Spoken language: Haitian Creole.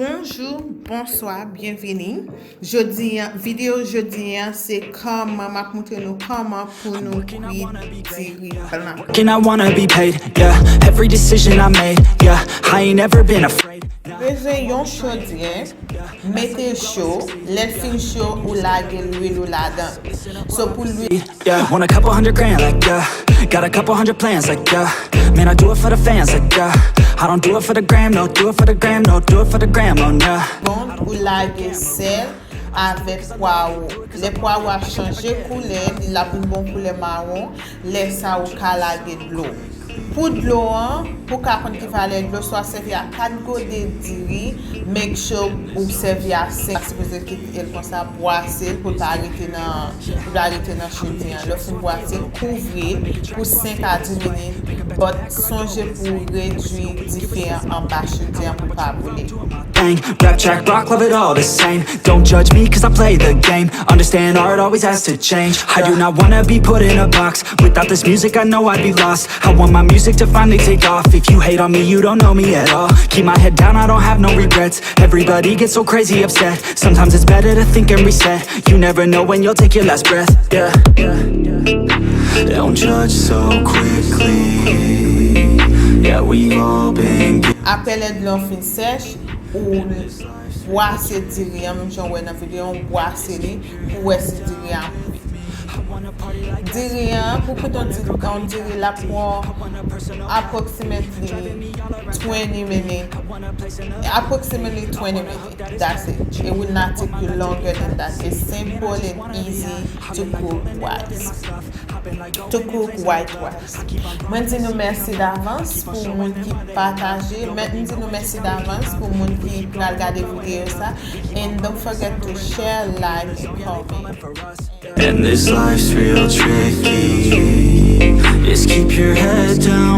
Bonjour, bonsoir, bienvenue. Jeudi, vidéo jeudi, c'est comment m'a montré nous comment pour nous cuire blanc. Can I wanna be paid? Yeah, every decision I made. Yeah, I ain't ever been afraid. Besoin yon chaudien, mettez chaud, les fin chaud ou laguer l'huile ou la dedans. So pour lui, Yeah, want a couple $100,000, like yeah. Got a couple hundred plans, like yeah. Man, I do it for the fans, like yeah. I don't do it for the gram, no. Do it for the gram, no. Do it for the gram, oh yeah. bon ou laguer sel avec poireau. Les poireaux a changé couleur, il a pour bon couleur marron, laisse ça ou ka laguer de l'eau. Pour de l'eau, pour qu'on qui fallait de l'eau soit servi à 4 gouttes de diri, make sure ou servi à 5 si vous êtes comme ça boisser pour pas arrêter dans chaudien. Le fin boisser couvrir pour 5 à 10 minutes. But songez pour réduire différents en bas chaudien pour pas brûler. Bang, rap track, rock, love it all the same. Don't judge me cause I play the game. Understand art always has to change. I do not wanna be put in a box. Without this music I know I'd be lost. I want my music to finally take off. If you hate on me, you don't know me at all. Keep my head down, I don't have no regrets. Everybody gets so crazy upset. Sometimes it's better to think and reset. You never know when you'll take your last breath. Yeah, don't judge so quickly. Yeah, we've all been. Après les de l'eau fin sèche, ou boisser diri, même j'en vois dans la vidéo, on boisser li pour boisser diri en pluie. Diri pour que on diri la pour approximately 20 minutes. Approximately 20 minutes. That's it. It will not take you longer than that. It's simple and easy to cook rice. White rice. Moi dis nous merci d'avance pour moun qui partager. Maintenant dis nous merci d'avance pour moun qui regarder vidéo ça. And don't forget to share, like, and comment. And this life's real tricky. Just keep your head down.